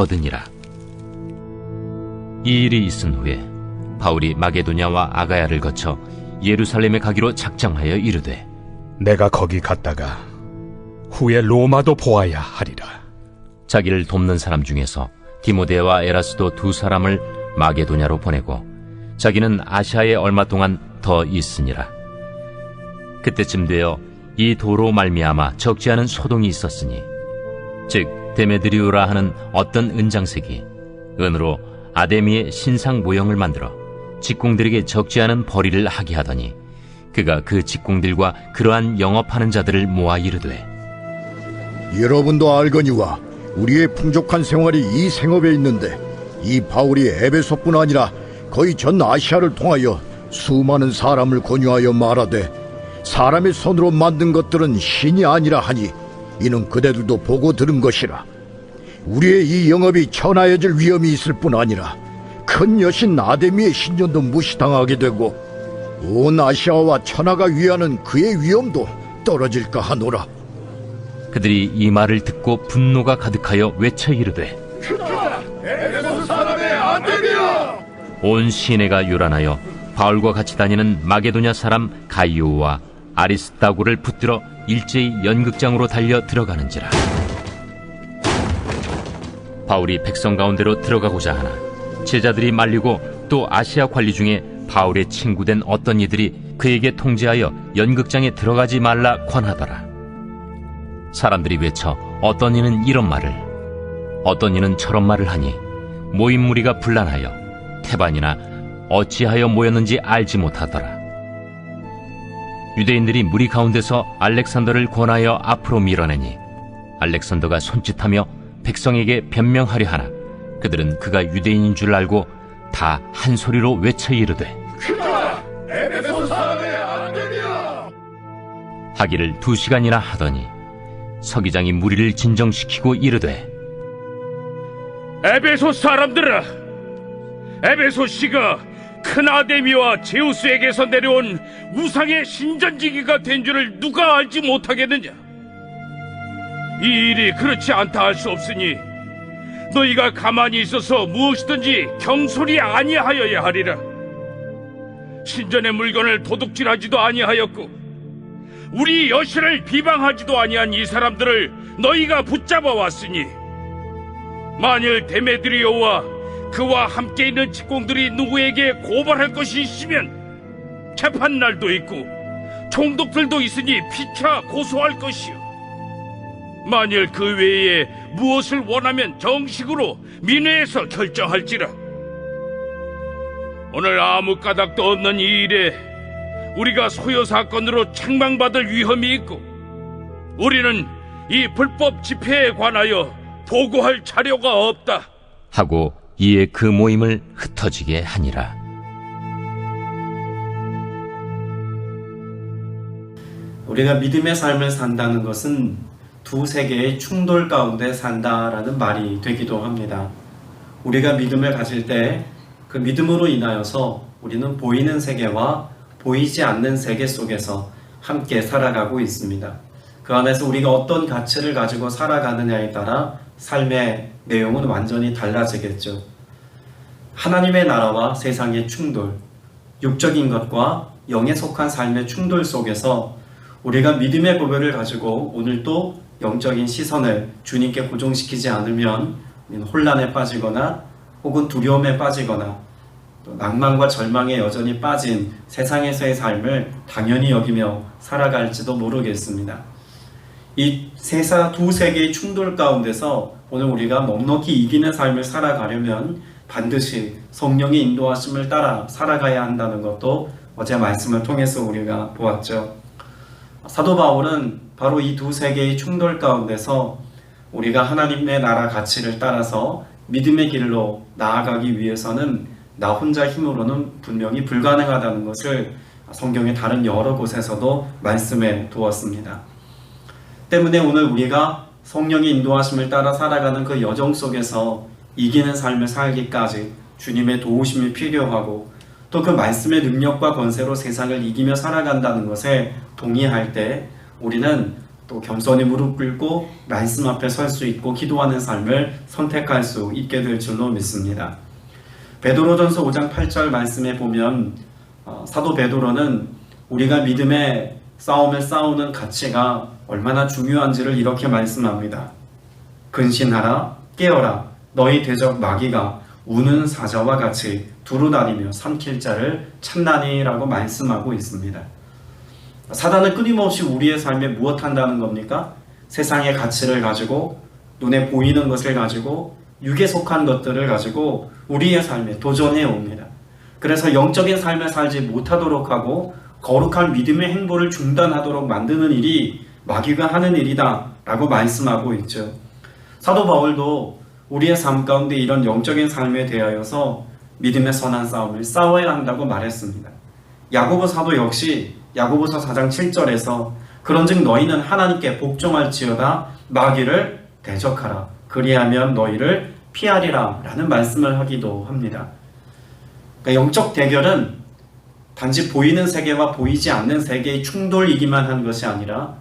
얻으니라. 이 일이 있은 후에 바울이 마게도냐와 아가야를 거쳐 예루살렘에 가기로 작정하여 이르되 내가 거기 갔다가 후에 로마도 보아야 하리라. 자기를 돕는 사람 중에서 디모데와 에라스도 두 사람을 마게도냐로 보내고 자기는 아시아에 얼마 동안 더 있으니라. 그때쯤 되어 이 도로 말미암아 적지 않은 소동이 있었으니 즉 데메드리오라 하는 어떤 은장색이 은으로 아데미의 신상 모형을 만들어 직공들에게 적지 않은 벌이를 하게 하더니 그가 그 직공들과 그러한 영업하는 자들을 모아 이르되 여러분도 알거니와 우리의 풍족한 생활이 이 생업에 있는데 이 바울이 에베소뿐 아니라 거의 전 아시아를 통하여 수많은 사람을 권유하여 말하되 사람의 손으로 만든 것들은 신이 아니라 하니 이는 그대들도 보고 들은 것이라. 우리의 이 영업이 천하여질 위험이 있을 뿐 아니라 큰 여신 아데미의 신전도 무시당하게 되고 온 아시아와 천하가 위하는 그의 위엄도 떨어질까 하노라. 그들이 이 말을 듣고 분노가 가득하여 외쳐 이르되 에베소 사람의 아데미야! 온 시내가 요란하여 바울과 같이 다니는 마게도냐 사람 가이오와 아리스다고를 붙들어 일제히 연극장으로 달려 들어가는지라. 바울이 백성 가운데로 들어가고자 하나 제자들이 말리고 또 아시아 관리 중에 바울의 친구된 어떤 이들이 그에게 통제하여 연극장에 들어가지 말라 권하더라. 사람들이 외쳐 어떤 이는 이런 말을 어떤 이는 저런 말을 하니 모인 무리가 분란하여 태반이나 어찌하여 모였는지 알지 못하더라. 유대인들이 무리 가운데서 알렉산더를 권하여 앞으로 밀어내니 알렉산더가 손짓하며 백성에게 변명하려 하나 그들은 그가 유대인인 줄 알고 다 한 소리로 외쳐 이르되 에베소 사람의 아데미야! 하기를 2시간이나 하더니 서기장이 무리를 진정시키고 이르되 에베소 사람들아, 에베소 씨가 큰 아데미와 제우스에게서 내려온 우상의 신전지기가 된 줄을 누가 알지 못하겠느냐? 이 일이 그렇지 않다 할 수 없으니 너희가 가만히 있어서 무엇이든지 경솔히 아니하여야 하리라. 신전의 물건을 도둑질하지도 아니하였고 우리 여신을 비방하지도 아니한 이 사람들을 너희가 붙잡아 왔으니 만일 데메드리오와 그와 함께 있는 직공들이 누구에게 고발할 것이 있으면 재판날도 있고 총독들도 있으니 피차 고소할 것이요. 만일 그 외에 무엇을 원하면 정식으로 민회에서 결정할지라. 오늘 아무 까닭도 없는 이 일에 우리가 소요 사건으로 책망받을 위험이 있고 우리는 이 불법 집회에 관하여 보고할 자료가 없다 하고 이에 그 모임을 흩어지게 하니라. 우리가 믿음의 삶을 산다는 것은 두 세계의 충돌 가운데 산다라는 말이 되기도 합니다. 우리가 믿음을 가질 때 그 믿음으로 인하여서 우리는 보이는 세계와 보이지 않는 세계 속에서 함께 살아가고 있습니다. 그 안에서 우리가 어떤 가치를 가지고 살아가느냐에 따라 삶의 내용은 완전히 달라지겠죠. 하나님의 나라와 세상의 충돌, 육적인 것과 영에 속한 삶의 충돌 속에서 우리가 믿음의 고백을 가지고 오늘도 영적인 시선을 주님께 고정시키지 않으면 혼란에 빠지거나 혹은 두려움에 빠지거나 또 낭만과 절망에 여전히 빠진 세상에서의 삶을 당연히 여기며 살아갈지도 모르겠습니다. 이 두 세계의 충돌 가운데서 오늘 우리가 넉넉히 이기는 삶을 살아가려면 반드시 성령의 인도하심을 따라 살아가야 한다는 것도 어제 말씀을 통해서 우리가 보았죠. 사도 바울은 바로 이 두 세계의 충돌 가운데서 우리가 하나님의 나라 가치를 따라서 믿음의 길로 나아가기 위해서는 나 혼자 힘으로는 분명히 불가능하다는 것을 성경의 다른 여러 곳에서도 말씀해 두었습니다. 때문에 오늘 우리가 성령의 인도하심을 따라 살아가는 그 여정 속에서 이기는 삶을 살기까지 주님의 도우심이 필요하고 또 그 말씀의 능력과 권세로 세상을 이기며 살아간다는 것에 동의할 때 우리는 또 겸손히 무릎 꿇고 말씀 앞에 설 수 있고 기도하는 삶을 선택할 수 있게 될 줄로 믿습니다. 베드로전서 5장 8절 말씀에 보면 사도 베드로는 우리가 믿음의 싸움을 싸우는 가치가 얼마나 중요한지를 이렇게 말씀합니다. 근신하라, 깨어라, 너희 대적 마귀가 우는 사자와 같이 두루다니며 삼킬 자를 찾나니라고 말씀하고 있습니다. 사단은 끊임없이 우리의 삶에 무엇 한다는 겁니까? 세상의 가치를 가지고 눈에 보이는 것을 가지고 육에 속한 것들을 가지고 우리의 삶에 도전해 옵니다. 그래서 영적인 삶을 살지 못하도록 하고 거룩한 믿음의 행보를 중단하도록 만드는 일이 마귀가 하는 일이다 라고 말씀하고 있죠. 사도 바울도 우리의 삶 가운데 이런 영적인 삶에 대하여서 믿음의 선한 싸움을 싸워야 한다고 말했습니다. 야고보 사도 역시 야고보서 4장 7절에서 그런즉 너희는 하나님께 복종할지어다 마귀를 대적하라 그리하면 너희를 피하리라 라는 말씀을 하기도 합니다. 그러니까 영적 대결은 단지 보이는 세계와 보이지 않는 세계의 충돌이기만 한 것이 아니라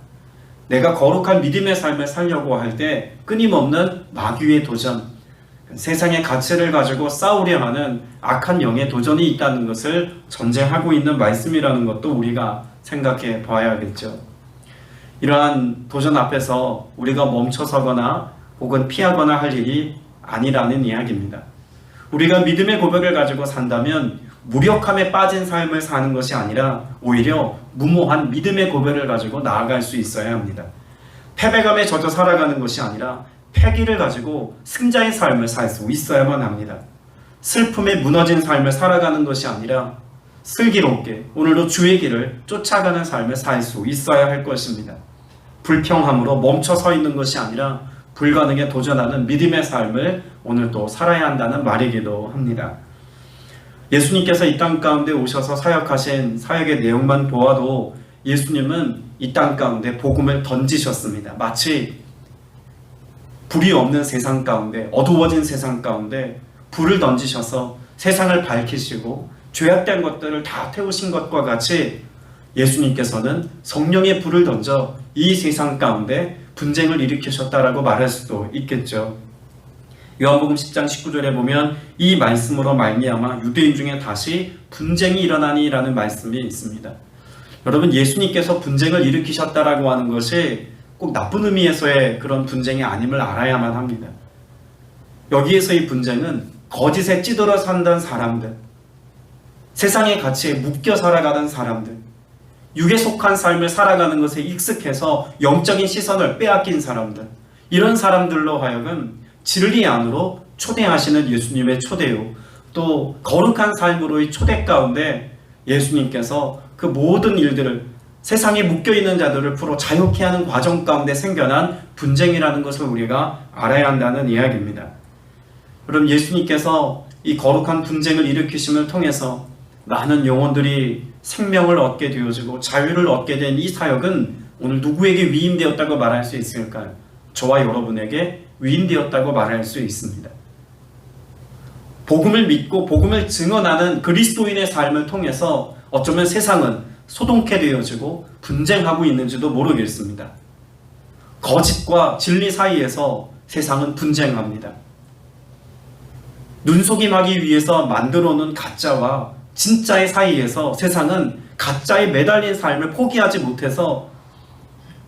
내가 거룩한 믿음의 삶을 살려고 할 때 끊임없는 마귀의 도전, 세상의 가치를 가지고 싸우려 하는 악한 영의 도전이 있다는 것을 전제하고 있는 말씀이라는 것도 우리가 생각해 봐야겠죠. 이러한 도전 앞에서 우리가 멈춰서거나 혹은 피하거나 할 일이 아니라는 이야기입니다. 우리가 믿음의 고백을 가지고 산다면 무력함에 빠진 삶을 사는 것이 아니라 오히려 무모한 믿음의 고백을 가지고 나아갈 수 있어야 합니다. 패배감에 젖어 살아가는 것이 아니라 패기를 가지고 승자의 삶을 살 수 있어야만 합니다. 슬픔에 무너진 삶을 살아가는 것이 아니라 슬기롭게 오늘도 주의 길을 쫓아가는 삶을 살 수 있어야 할 것입니다. 불평함으로 멈춰 서 있는 것이 아니라 불가능에 도전하는 믿음의 삶을 오늘도 살아야 한다는 말이기도 합니다. 예수님께서 이 땅 가운데 오셔서 사역하신 사역의 내용만 보아도 예수님은 이 땅 가운데 복음을 던지셨습니다. 마치 불이 없는 세상 가운데, 어두워진 세상 가운데 불을 던지셔서 세상을 밝히시고 죄악된 것들을 다 태우신 것과 같이 예수님께서는 성령의 불을 던져 이 세상 가운데 분쟁을 일으키셨다라고 말할 수도 있겠죠. 요한복음 10장 19절에 보면 이 말씀으로 말미암아 유대인 중에 다시 분쟁이 일어나니라는 말씀이 있습니다. 여러분, 예수님께서 분쟁을 일으키셨다라고 하는 것이 꼭 나쁜 의미에서의 그런 분쟁이 아님을 알아야만 합니다. 여기에서의 분쟁은 거짓에 찌들어 산다는 사람들, 세상의 가치에 묶여 살아가는 사람들, 육에 속한 삶을 살아가는 것에 익숙해서 영적인 시선을 빼앗긴 사람들, 이런 사람들로 하여금 진리 안으로 초대하시는 예수님의 초대요, 또 거룩한 삶으로의 초대 가운데 예수님께서 그 모든 일들을, 세상에 묶여있는 자들을 풀어 자유케 하는 과정 가운데 생겨난 분쟁이라는 것을 우리가 알아야 한다는 이야기입니다. 그럼 예수님께서 이 거룩한 분쟁을 일으키심을 통해서 많은 영혼들이 생명을 얻게 되어지고 자유를 얻게 된 이 사역은 오늘 누구에게 위임되었다고 말할 수 있을까요? 저와 여러분에게 위임되었다고 말할 수 있습니다. 복음을 믿고 복음을 증언하는 그리스도인의 삶을 통해서 어쩌면 세상은 소동케 되어지고 분쟁하고 있는지도 모르겠습니다. 거짓과 진리 사이에서 세상은 분쟁합니다. 눈속임하기 위해서 만들어 놓은 가짜와 진짜의 사이에서 세상은 가짜에 매달린 삶을 포기하지 못해서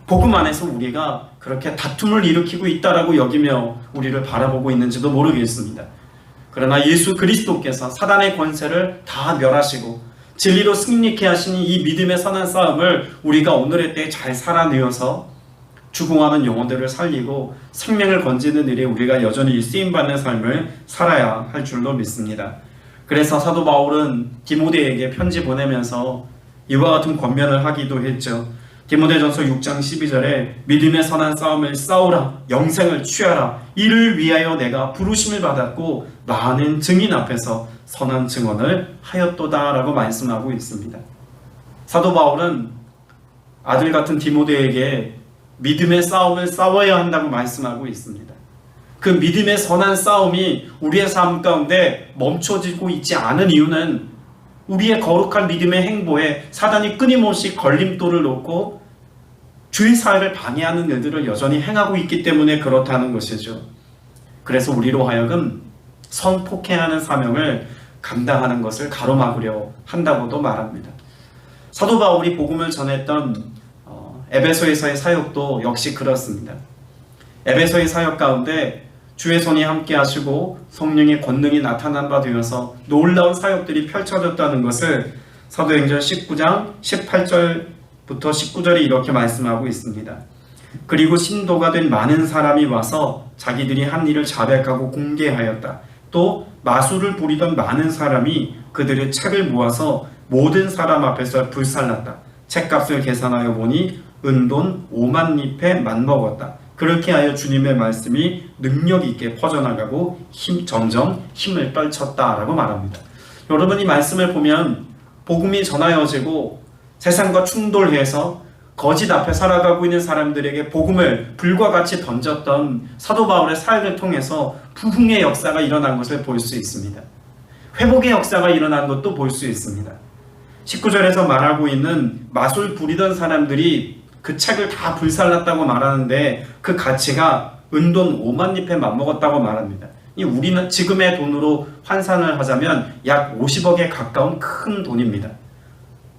복음 안에서 우리가 그렇게 다툼을 일으키고 있다라고 여기며 우리를 바라보고 있는지도 모르겠습니다. 그러나 예수 그리스도께서 사단의 권세를 다 멸하시고 진리로 승리케 하시니 이 믿음의 선한 싸움을 우리가 오늘의 때에 잘 살아내어서 죽어가는 영혼들을 살리고 생명을 건지는 일에 우리가 여전히 쓰임받는 삶을 살아야 할 줄로 믿습니다. 그래서 사도 바울은 디모데에게 편지 보내면서 이와 같은 권면을 하기도 했죠. 디모데전서 6장 12절에 믿음의 선한 싸움을 싸우라, 영생을 취하라, 이를 위하여 내가 부르심을 받았고 많은 증인 앞에서 선한 증언을 하였도다 라고 말씀하고 있습니다. 사도 바울은 아들 같은 디모데에게 믿음의 싸움을 싸워야 한다고 말씀하고 있습니다. 그 믿음의 선한 싸움이 우리의 삶 가운데 멈춰지고 있지 않은 이유는 우리의 거룩한 믿음의 행보에 사단이 끊임없이 걸림돌을 놓고 주의 사역을 방해하는 일들을 여전히 행하고 있기 때문에 그렇다는 것이죠. 그래서 우리로 하여금 성폭행하는 사명을 감당하는 것을 가로막으려 한다고도 말합니다. 사도 바울이 복음을 전했던 에베소에서의 사역도 역시 그렇습니다. 에베소의 사역 가운데 주의 손이 함께 하시고 성령의 권능이 나타난 바 되어서 놀라운 사역들이 펼쳐졌다는 것을 사도행전 19장 18절부터 19절에 이렇게 말씀하고 있습니다. 그리고 신도가 된 많은 사람이 와서 자기들이 한 일을 자백하고 공개하였다. 또 마술을 부리던 많은 사람이 그들의 책을 모아서 모든 사람 앞에서 불살랐다. 책값을 계산하여 보니 은돈 5만 잎에 맞먹었다. 그렇게 하여 주님의 말씀이 능력 있게 퍼져나가고 점점 힘을 떨쳤다라고 말합니다. 여러분, 이 말씀을 보면 복음이 전하여지고 세상과 충돌해서 거짓 앞에 살아가고 있는 사람들에게 복음을 불과 같이 던졌던 사도 바울의 사역을 통해서 부흥의 역사가 일어난 것을 볼 수 있습니다. 회복의 역사가 일어난 것도 볼 수 있습니다. 19절에서 말하고 있는 마술 부리던 사람들이 그 책을 다 불살랐다고 말하는데 그 가치가 은돈 5만 잎에 맞먹었다고 말합니다. 우리는 지금의 돈으로 환산을 하자면 약 50억에 가까운 큰 돈입니다.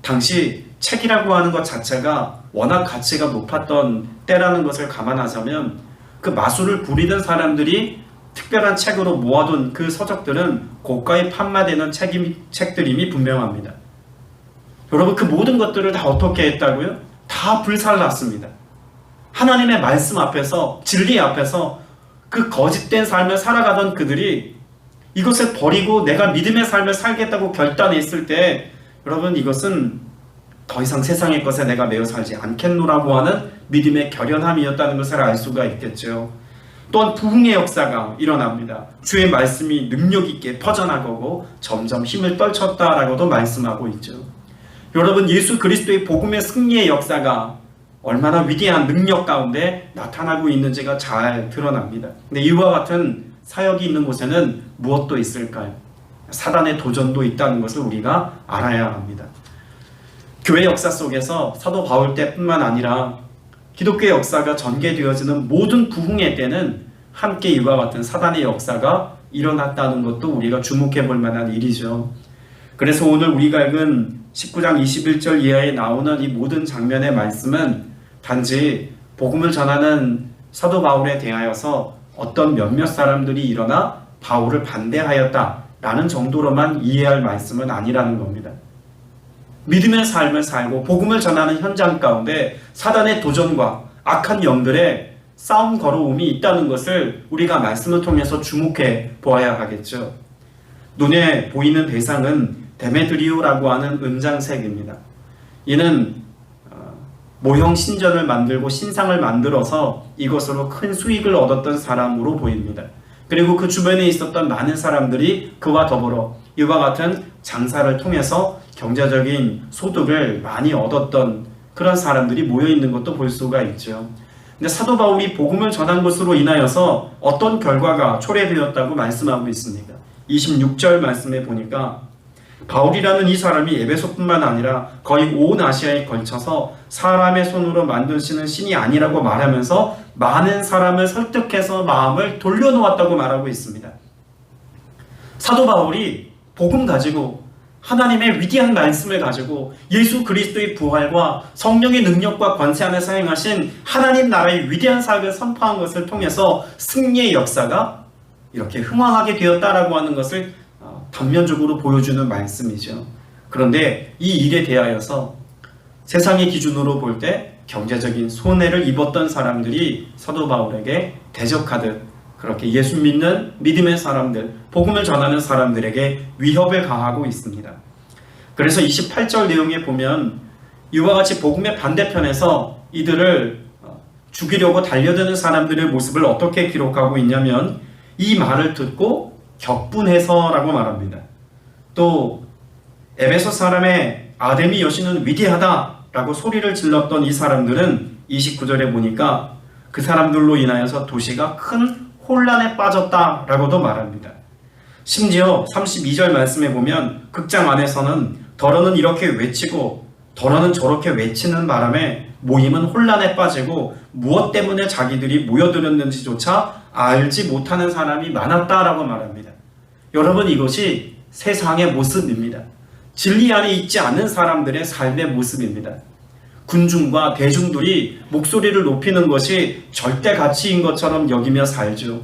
당시 책이라고 하는 것 자체가 워낙 가치가 높았던 때라는 것을 감안하자면 그 마술을 부리던 사람들이 특별한 책으로 모아둔 그 서적들은 고가에 판매되는 책들임이 분명합니다. 여러분, 그 모든 것들을 다 어떻게 했다고요? 다 불살랐습니다. 하나님의 말씀 앞에서, 진리 앞에서 그 거짓된 삶을 살아가던 그들이 이것을 버리고 내가 믿음의 삶을 살겠다고 결단했을 때, 여러분, 이것은 더 이상 세상의 것에 내가 매여 살지 않겠노라고 하는 믿음의 결연함이었다는 것을 알 수가 있겠죠. 또한 부흥의 역사가 일어납니다. 주의 말씀이 능력 있게 퍼져나가고 점점 힘을 떨쳤다라고도 말씀하고 있죠. 여러분, 예수 그리스도의 복음의 승리의 역사가 얼마나 위대한 능력 가운데 나타나고 있는지가 잘 드러납니다. 근데 이와 같은 사역이 있는 곳에는 무엇도 있을까요? 사단의 도전도 있다는 것을 우리가 알아야 합니다. 교회 역사 속에서 사도 바울 때뿐만 아니라 기독교의 역사가 전개되어지는 모든 부흥의 때는 함께 이와 같은 사단의 역사가 일어났다는 것도 우리가 주목해 볼 만한 일이죠. 그래서 오늘 우리가 읽은 19장 21절 이하에 나오는 이 모든 장면의 말씀은 단지 복음을 전하는 사도 바울에 대하여서 어떤 몇몇 사람들이 일어나 바울을 반대하였다라는 정도로만 이해할 말씀은 아니라는 겁니다. 믿음의 삶을 살고 복음을 전하는 현장 가운데 사단의 도전과 악한 영들의 싸움 걸어옴이 있다는 것을 우리가 말씀을 통해서 주목해 보아야 하겠죠. 눈에 보이는 대상은 데메드리오라고 하는 은장색입니다. 이는 모형 신전을 만들고 신상을 만들어서 이것으로 큰 수익을 얻었던 사람으로 보입니다. 그리고 그 주변에 있었던 많은 사람들이 그와 더불어 이와 같은 장사를 통해서 경제적인 소득을 많이 얻었던 그런 사람들이 모여있는 것도 볼 수가 있죠. 근데 사도 바울이 복음을 전한 것으로 인하여서 어떤 결과가 초래되었다고 말씀하고 있습니다. 26절 말씀에 보니까 바울이라는 이 사람이 에베소뿐만 아니라 거의 온 아시아에 걸쳐서 사람의 손으로 만드시는 신이 아니라고 말하면서 많은 사람을 설득해서 마음을 돌려놓았다고 말하고 있습니다. 사도 바울이 복음 가지고 하나님의 위대한 말씀을 가지고 예수 그리스도의 부활과 성령의 능력과 권세 안에서 행하신 하나님 나라의 위대한 사역을 선포한 것을 통해서 승리의 역사가 이렇게 흥왕하게 되었다라고 하는 것을 단면적으로 보여주는 말씀이죠. 그런데 이 일에 대하여서 세상의 기준으로 볼 때 경제적인 손해를 입었던 사람들이 사도 바울에게 대적하듯 그렇게 예수 믿는 믿음의 사람들, 복음을 전하는 사람들에게 위협을 가하고 있습니다. 그래서 28절 내용에 보면 이와 같이 복음의 반대편에서 이들을 죽이려고 달려드는 사람들의 모습을 어떻게 기록하고 있냐면 이 말을 듣고 격분해서라고 말합니다. 또 에베소 사람의 아데미 여신은 위대하다라고 소리를 질렀던 이 사람들은 29절에 보니까 그 사람들로 인하여서 도시가 큰 혼란에 빠졌다라고도 말합니다. 심지어 32절 말씀에 보면 극장 안에서는 더러는 이렇게 외치고 더러는 저렇게 외치는 바람에 모임은 혼란에 빠지고 무엇 때문에 자기들이 모여들었는지조차 알지 못하는 사람이 많았다라고 말합니다. 여러분, 이것이 세상의 모습입니다. 진리 안에 있지 않는 사람들의 삶의 모습입니다. 군중과 대중들이 목소리를 높이는 것이 절대 가치인 것처럼 여기며 살죠.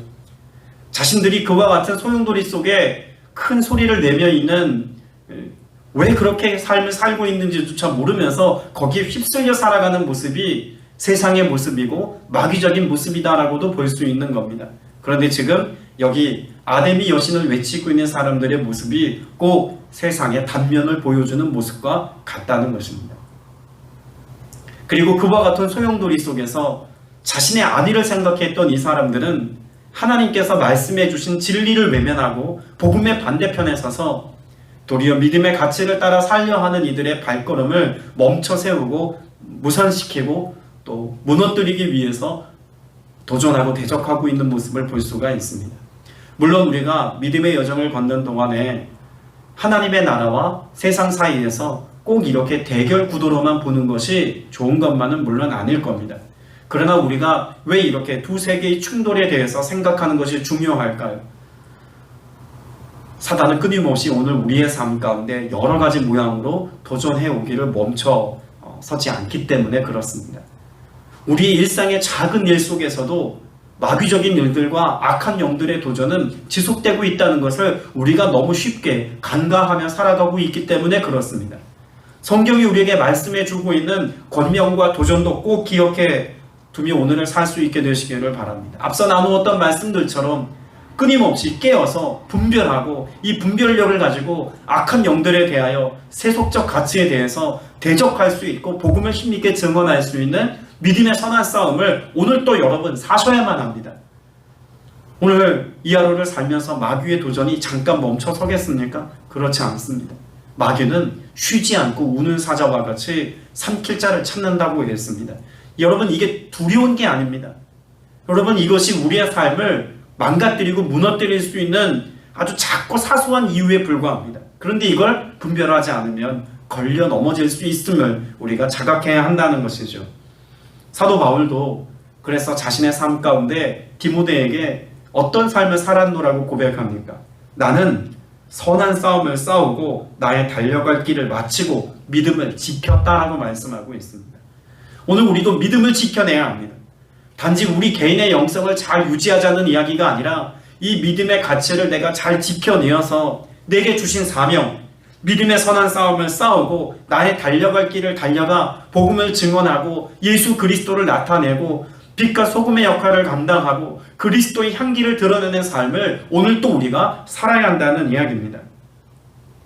자신들이 그와 같은 소용돌이 속에 큰 소리를 내며 있는, 왜 그렇게 삶을 살고 있는지조차 모르면서 거기에 휩쓸려 살아가는 모습이 세상의 모습이고 마귀적인 모습이다라고도 볼 수 있는 겁니다. 그런데 지금 여기 아데미 여신을 외치고 있는 사람들의 모습이 꼭 세상의 단면을 보여주는 모습과 같다는 것입니다. 그리고 그와 같은 소용돌이 속에서 자신의 안위를 생각했던 이 사람들은 하나님께서 말씀해 주신 진리를 외면하고 복음의 반대편에 서서 도리어 믿음의 가치를 따라 살려 하는 이들의 발걸음을 멈춰 세우고 무산시키고 또 무너뜨리기 위해서 도전하고 대적하고 있는 모습을 볼 수가 있습니다. 물론 우리가 믿음의 여정을 걷는 동안에 하나님의 나라와 세상 사이에서 꼭 이렇게 대결 구도로만 보는 것이 좋은 것만은 물론 아닐 겁니다. 그러나 우리가 왜 이렇게 두 세계의 충돌에 대해서 생각하는 것이 중요할까요? 사단은 끊임없이 오늘 우리의 삶 가운데 여러 가지 모양으로 도전해 오기를 멈춰 서지 않기 때문에 그렇습니다. 우리의 일상의 작은 일 속에서도 마귀적인 일들과 악한 영들의 도전은 지속되고 있다는 것을 우리가 너무 쉽게 간과하며 살아가고 있기 때문에 그렇습니다. 성경이 우리에게 말씀해 주고 있는 권명과 도전도 꼭 기억해 두며 오늘을 살 수 있게 되시기를 바랍니다. 앞서 나누었던 말씀들처럼 끊임없이 깨어서 분별하고 이 분별력을 가지고 악한 영들에 대하여 세속적 가치에 대해서 대적할 수 있고 복음을 힘있게 증언할 수 있는 믿음의 선한 싸움을 오늘 또 여러분 사셔야만 합니다. 오늘 이 하루를 살면서 마귀의 도전이 잠깐 멈춰 서겠습니까? 그렇지 않습니다. 마귀는 쉬지 않고 우는 사자와 같이 삼킬 자를 찾는다고 했습니다. 여러분, 이게 두려운 게 아닙니다. 여러분, 이것이 우리의 삶을 망가뜨리고 무너뜨릴 수 있는 아주 작고 사소한 이유에 불과합니다. 그런데 이걸 분별하지 않으면 걸려 넘어질 수 있음을 우리가 자각해야 한다는 것이죠. 사도 바울도 그래서 자신의 삶 가운데 디모데에게 어떤 삶을 살았노라고 고백합니까? 나는 선한 싸움을 싸우고 나의 달려갈 길을 마치고 믿음을 지켰다라고 말씀하고 있습니다. 오늘 우리도 믿음을 지켜내야 합니다. 단지 우리 개인의 영성을 잘 유지하자는 이야기가 아니라 이 믿음의 가치를 내가 잘 지켜내어서 내게 주신 사명, 믿음의 선한 싸움을 싸우고 나의 달려갈 길을 달려가 복음을 증언하고 예수 그리스도를 나타내고 빛과 소금의 역할을 감당하고 그리스도의 향기를 드러내는 삶을 오늘 또 우리가 살아야 한다는 이야기입니다.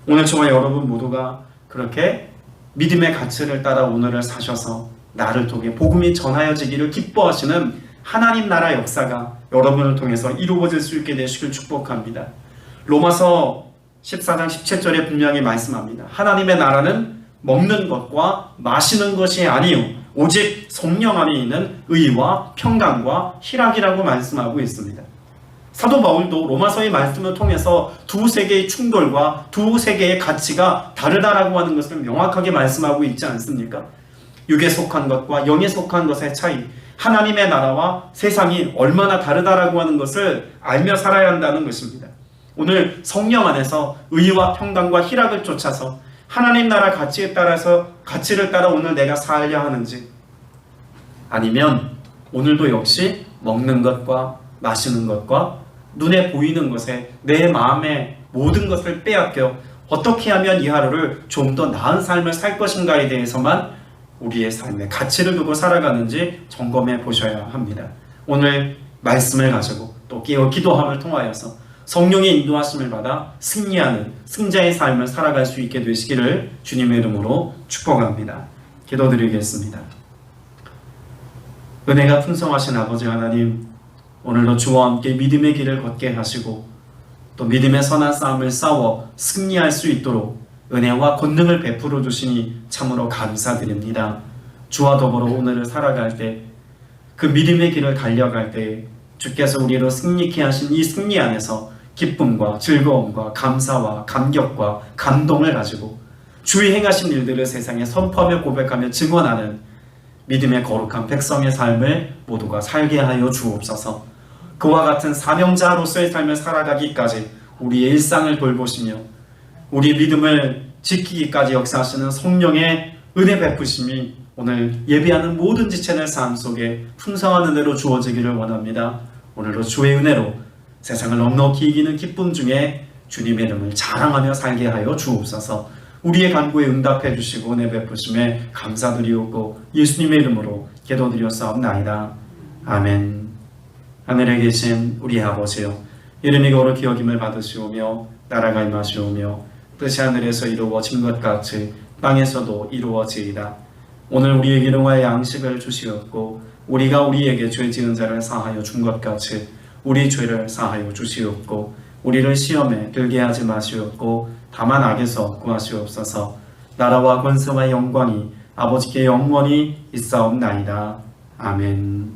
오늘 저와 여러분 모두가 그렇게 믿음의 가치를 따라 오늘을 사셔서 나를 통해 복음이 전하여지기를 기뻐하시는 하나님 나라 역사가 여러분을 통해서 이루어질 수 있게 되시길 축복합니다. 로마서 14장 17절에 분명히 말씀합니다. 하나님의 나라는 먹는 것과 마시는 것이 아니요 오직 성령 안에 있는 의와 평강과 희락이라고 말씀하고 있습니다. 사도 바울도 로마서의 말씀을 통해서 두 세계의 충돌과 두 세계의 가치가 다르다라고 하는 것을 명확하게 말씀하고 있지 않습니까? 육에 속한 것과 영에 속한 것의 차이, 하나님의 나라와 세상이 얼마나 다르다라고 하는 것을 알며 살아야 한다는 것입니다. 오늘 성령 안에서 의와 평강과 희락을 쫓아서 하나님 나라 가치를 따라 오늘 내가 살려 하는지, 아니면 오늘도 역시 먹는 것과 마시는 것과 눈에 보이는 것에 내 마음의 모든 것을 빼앗겨 어떻게 하면 이 하루를 좀 더 나은 삶을 살 것인가에 대해서만 우리의 삶에 가치를 두고 살아가는지 점검해 보셔야 합니다. 오늘 말씀을 가지고 또 기도함을 통하여서 성령의 인도하심을 받아 승리하는 승자의 삶을 살아갈 수 있게 되시기를 주님의 이름으로 축복합니다. 기도드리겠습니다. 은혜가 풍성하신 아버지 하나님, 오늘도 주와 함께 믿음의 길을 걷게 하시고 또 믿음의 선한 싸움을 싸워 승리할 수 있도록 은혜와 권능을 베풀어 주시니 참으로 감사드립니다. 주와 더불어 오늘을 살아갈 때, 그 믿음의 길을 달려갈 때 주께서 우리로 승리케 하신 이 승리 안에서 기쁨과 즐거움과 감사와 감격과 감동을 가지고 주의 행하신 일들을 세상에 선포하며 고백하며 증언하는 믿음의 거룩한 백성의 삶을 모두가 살게 하여 주옵소서. 그와 같은 사명자로서의 삶을 살아가기까지 우리의 일상을 돌보시며 우리 믿음을 지키기까지 역사하시는 성령의 은혜 베푸심이 오늘 예배하는 모든 지체의 삶 속에 풍성한 은혜로 주어지기를 원합니다. 오늘도 주의 은혜로 세상을 넉넉히 이기는 기쁨 중에 주님의 이름을 자랑하며 살게 하여 주옵소서. 우리의 간구에 응답해 주시고 은혜 베푸심에 감사드리옵고 예수님의 이름으로 기도드렸사옵나이다. 아멘. 하늘에 계신 우리 아버지여, 이름이 거룩히 여김을 받으시오며 나라가 임하시오며 뜻이 하늘에서 이루어진 것 같이 땅에서도 이루어지이다. 오늘 우리에게 일용할 양식을 주시옵고 우리가 우리에게 죄 지은 자를 사하여 준 것 같이 우리 죄를 사하여 주시옵고 우리를 시험에 들게 하지 마시옵고 다만 악에서 구하시옵소서. 나라와 권세와 영광이 아버지께 영원히 있사옵나이다. 아멘.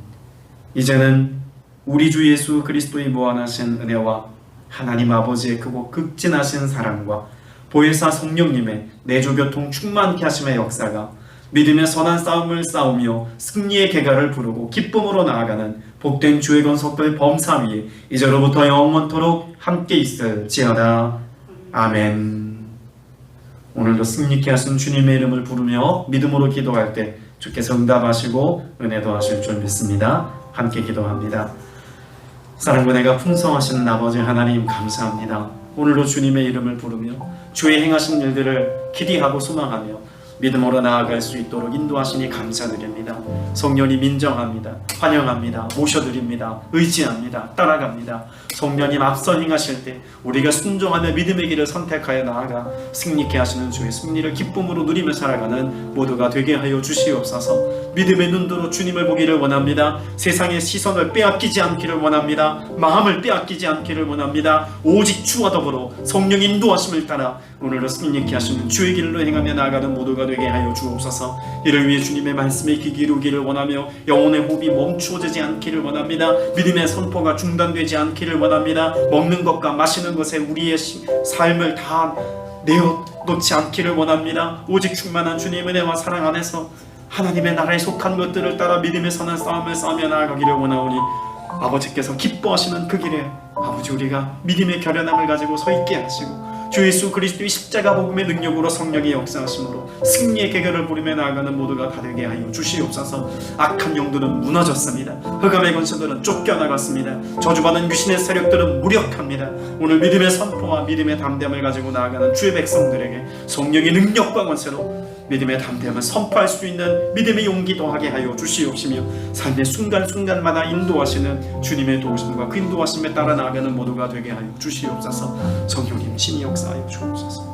이제는 우리 주 예수 그리스도의 무한하신 은혜와 하나님 아버지의 크고 극진하신 사랑과 보혜사 성령님의 내주교통 충만케 하심의 역사가 믿음의 선한 싸움을 싸우며 승리의 계가를 부르고 기쁨으로 나아가는 복된 주의 건석들 범사 위에 이제로부터 영원토록 함께 있을지어다. 아멘. 오늘도 승리케 하신 주님의 이름을 부르며 믿음으로 기도할 때 주께서 응답하시고 은혜도 하실 줄 믿습니다. 함께 기도합니다. 사랑과 내가 풍성하시는 아버지 하나님 감사합니다. 오늘도 주님의 이름을 부르며 주의 행하신 일들을 기대하고 소망하며 믿음으로 나아갈 수 있도록 인도하시니 감사드립니다. 성령님 인정합니다. 환영합니다. 모셔드립니다. 의지합니다. 따라갑니다. 성령님 앞서 행하실 때 우리가 순종하며 믿음의 길을 선택하여 나아가 승리케 하시는 주의 승리를 기쁨으로 누리며 살아가는 모두가 되게 하여 주시옵소서. 믿음의 눈으로 주님을 보기를 원합니다. 세상의 시선을 빼앗기지 않기를 원합니다. 마음을 빼앗기지 않기를 원합니다. 오직 주와 더불어 성령 인도하심을 따라 오늘도 승리케 하시는 주의 길로 행하며 나아가는 모두가 되게 하여 주옵소서. 이를 위해 주님의 말씀에 귀 기울기를 원하며 영혼의 호흡이 멈추어지지 않기를 원합니다. 믿음의 선포가 중단되지 않기를 원합니다. 먹는 것과 마시는 것에 우리의 삶을 다 내어놓지 않기를 원합니다. 오직 충만한 주님의 은혜와 사랑 안에서 하나님의 나라에 속한 것들을 따라 믿음의 선한 싸움을 싸우며 나아가기를 원하오니 아버지께서 기뻐하시는 그 길에 아버지 우리가 믿음의 결연함을 가지고 서 있게 하시고 주 예수 그리스도의 십자가 복음의 능력으로 성령의 역사하심으로 승리의 계결을 부리며 나아가는 모두가 다 되게 하여 주시옵소서. 악한 영들은 무너졌습니다. 흑암의 권세들은 쫓겨나갔습니다. 저주받은 귀신의 세력들은 무력합니다. 오늘 믿음의 선포와 믿음의 담대함을 가지고 나아가는 주의 백성들에게 성령의 능력과 권세로 믿음의 담대함을 선포할 수 있는 믿음의 용기 더하게 하여 주시옵시며 삶의 순간순간마다 인도하시는 주님의 도우심과 그 인도하심에 따라 나아가는 모두가 되게 하여 주시옵소서. 성령님 신이 역사하여 주옵소서.